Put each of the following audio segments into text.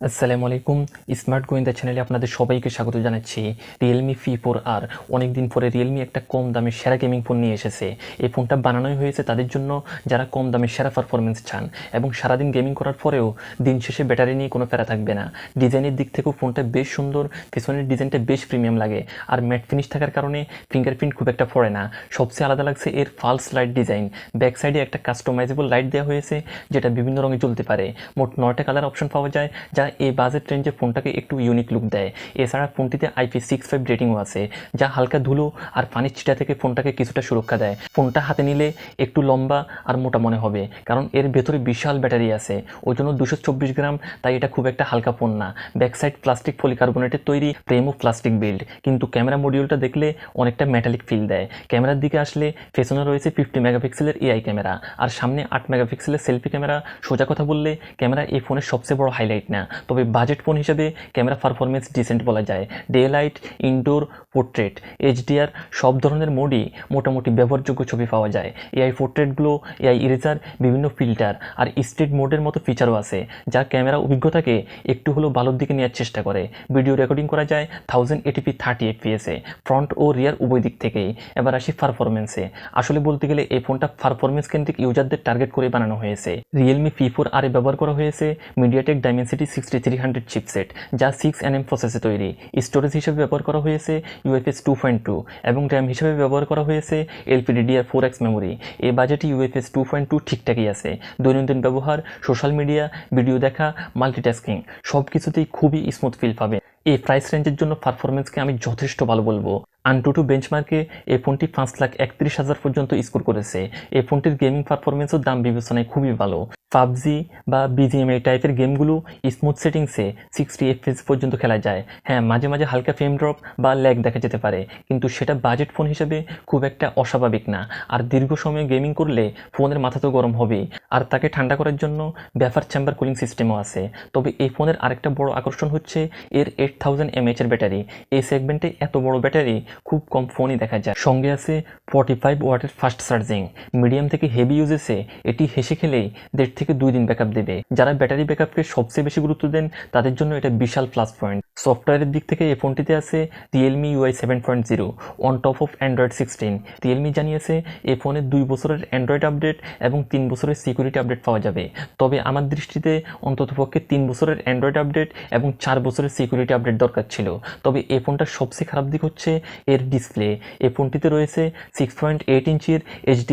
আসসালামু আলাইকুম। স্মার্ট গোয়েন্দা চ্যানেলে আপনাদের সবাইকে স্বাগত জানাচ্ছি। রিয়েলমি V4R অনেক দিন পরে রিয়েলমি একটা কম দামে সেরা গেমিং ফোন নিয়ে এসেছে। এই ফোনটা বানানোই হয়েছে তাদের জন্য যারা কম দামে সেরা পারফরমেন্স চান এবং সারাদিন গেমিং করার পরেও দিন শেষে ব্যাটারি নিয়ে কোনো প্যারা থাকবে না। ডিজাইনের দিক থেকেও ফোনটা বেশ সুন্দর, পেছনের ডিজাইনটা বেশ প্রিমিয়াম লাগে আর ম্যাট ফিনিশ থাকার কারণে ফিঙ্গারপ্রিন্ট খুব একটা পড়ে না। সবচেয়ে আলাদা লাগছে এর ফালস লাইট ডিজাইন। ব্যাক সাইডে একটা কাস্টমাইজেবল লাইট দেওয়া হয়েছে যেটা বিভিন্ন রঙে জ্বলতে পারে। মোট 9টা কালার অপশন পাওয়া যায় যা এই বাজেট রেঞ্জে ফোনটাকে একটু ইউনিক লুক দেয়। এছাড়া ফোনটিতে IP65 রেটিংও আছে যা হালকা ধুলো আর পানির ছিটা থেকে ফোনটাকে কিছুটা সুরক্ষা দেয়। ফোনটা হাতে নিলে একটু লম্বা আর মোটা মনে হবে কারণ এর ভেতরে বিশাল ব্যাটারি আছে, ওই জন্য 224 গ্রাম, তাই এটা খুব একটা হালকা ফোন না। ব্যাকসাইড প্লাস্টিক পলিকার্বনেটের তৈরি, ফ্রেমও প্লাস্টিক বিল্ড, কিন্তু ক্যামেরা মডিউলটা দেখলে অনেকটা মেটালিক ফিল দেয়। ক্যামেরার দিকে আসলে পেছনে রয়েছে 50 মেগাপিক্সেলের AI ক্যামেরা আর সামনে 8 মেগাপিক্সেলের সেলফি ক্যামেরা। সোজা কথা বললে ক্যামেরা এই ফোনের সবচেয়ে বড় হাইলাইট না, তবে বাজেট ফোন হিসেবে ক্যামেরা পারফরমেন্স ডিসেন্ট বলা যায়। Day light, indoor, portrait, HDR সব ধরনের মোডই মোটামুটি ব্যবহারযোগ্য ছবি পাওয়া যায়। AI portrait glow, AI eraser, বিভিন্ন ফিল্টার আর স্ট্রিট মোডের মতো ফিচারও আছে যা ক্যামেরা অভিজ্ঞতাকে একটু হলেও ভালোর দিকে নেওয়ার চেষ্টা করে। ভিডিও রেকর্ডিং করা যায় 1080p 30 fps এ, ফ্রন্ট ও রিয়ার উভয় দিক থেকেই। এবার আসি পারফরমেন্সে। আসলে বলতে গেলে এই ফোনটা পারফরমেন্স কেন্দ্রিক ইউজারদের টার্গেট করে বানানো হয়েছে। রিয়েলমি V4R ব্যবহার করা হয়েছে মিডিয়াটেক ডাইমেনসিটি 6300 চিপসেট যা 6nm প্রসেসে তৈরি। স্টোরেজ হিসেবে ব্যবহার করা হয়েছে UFS 2.2 এবং র্যাম হিসেবে ব্যবহার করা হয়েছে LPDDR4X মেমোরি। এই বাজেটে UFS 2.2 ঠিকঠাকই আছে। দৈনন্দিন ব্যবহার, সোশ্যাল মিডিয়া, ভিডিও দেখা, মাল্টিটাস্কিং সব কিছুতেই খুবই স্মুথ ফিল পাবে। এই প্রাইস রেঞ্জের জন্য পারফরমেন্সকে আমি যথেষ্ট ভালো বলবো। AnTuTu বেঞ্চমার্কে এই ফোনটি 5,31,000 পর্যন্ত স্কোর করেছে। এই ফোনটির গেমিং পারফরমেন্সও দাম বিবেচনায় খুবই ভালো। পাবজি বা BGMI টাইপের গেমগুলো স্মুথ সেটিংসে 60 FPS পর্যন্ত খেলা যায়। হ্যাঁ, মাঝে মাঝে হালকা ফ্রেম ড্রপ বা ল্যাগ দেখা যেতে পারে, কিন্তু সেটা বাজেট ফোন হিসেবে খুব একটা অস্বাভাবিক না। আর দীর্ঘ সময় গেমিং করলে ফোনের মাথা তো গরম হবেই, আর তাকে ঠান্ডা করার জন্য ব্যাফার চেম্বার কুলিং সিস্টেমও আছে। তবে এই ফোনের আরেকটা বড় আকর্ষণ হচ্ছে এর 8000 mAh এর ব্যাটারি। এই সেগমেন্টে এত বড় ব্যাটারি খুব কম ফোনই দেখা যায়। সঙ্গে আছে 45 ওয়াটের ফাস্ট চার্জিং। মিডিয়াম থেকে হেভি ইউজেসে এটি হেসে খেলেই 1.5 থেকে 2 দিন ব্যাকআপ দেবে। যারা ব্যাটারি ব্যাকআপকে সবচেয়ে বেশি গুরুত্ব দেন তাদের জন্য এটা বিশাল প্লাস পয়েন্ট। সফটওয়্যারের দিক থেকে এই ফোনটিতে আছে Realme UI 7.0 on top of Android 16। Realme জানিয়েছে এই ফোনে 2 বছরের অ্যান্ড্রয়েড আপডেট এবং 3 বছরের সিকিউরিটি আপডেট পাওয়া যাবে। তবে আমার দৃষ্টিতে অন্ততপক্ষে 3 বছরের অ্যান্ড্রয়েড আপডেট এবং 4 বছরের সিকিউরিটি আপডেট দরকার ছিল। তবে এই ফোনটার সবচেয়ে খারাপ দিক হচ্ছে এর ডিসপ্লে। এই ফোনটিতে রয়েছে 6.8 ইঞ্চির HD+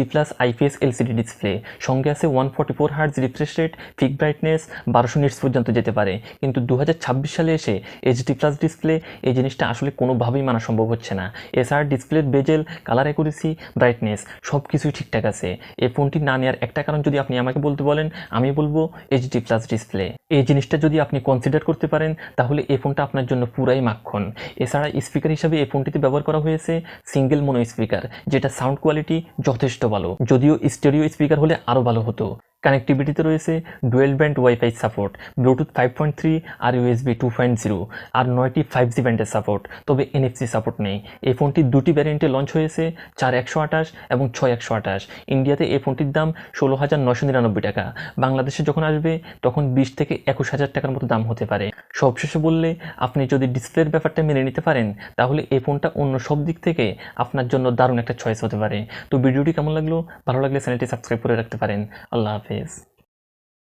IPS LCD ডিসপ্লে। সঙ্গে আছে 144 Hz refresh rate, pick brightness 1200 nits পর্যন্ত যেতে পারে। কিন্তু 2026 সালে এসে HD+ ডিসপ্লে এই জিনিসটা আসলে কোনোভাবেই মানা সম্ভব হচ্ছে না। এছাড়া ডিসপ্লের বেজেল, কালার অ্যাকুরেসি, ব্রাইটনেস সব কিছুই ঠিকঠাক আছে। এই ফোনটি না নেওয়ার একটা কারণ যদি আপনি আমাকে বলতে বলেন, আমি বলবো HD+ ডিসপ্লে। এই জিনিসটা যদি আপনি কনসিডার করতে পারেন তাহলে এই ফোনটা আপনার জন্য পুরাই মাখন। এছাড়া স্পিকার হিসাবে এই ফোনটিতে ব্যবহার করা হয়েছে সিঙ্গেল মোনো স্পিকার, যেটা সাউন্ড কোয়ালিটি যথেষ্ট ভালো, যদিও স্টেরিও স্পিকার হলে আরও ভালো হতো। কানেক্টিভিটিতে রয়েছে dual band wifi support, Bluetooth 5.3 আর USB 2.0 আর 9টি 5G ব্যান্ডের সাপোর্ট, তবে NFC সাপোর্ট নেই। এই ফোনটি দুটি ভ্যারিয়েন্টে লঞ্চ হয়েছে, 4128 এবং 6128। ইন্ডিয়াতে এই ফোনটির দাম 16,999 টাকা। বাংলাদেশে যখন আসবে তখন 20 থেকে 21,000 টাকার মতো দাম হতে পারে। সবশেষে বললে, আপনি যদি ডিসপ্লের ব্যাপারটা মেনে নিতে পারেন তাহলে এই ফোনটা অন্য সব দিক থেকে আপনার জন্য দারুণ একটা চয়েস হতে পারে। তো ভিডিওটি কেমন লাগলো? ভালো লাগলে চ্যানেলটি সাবস্ক্রাইব করে রাখতে পারেন। আল্লাহ হাফেজ।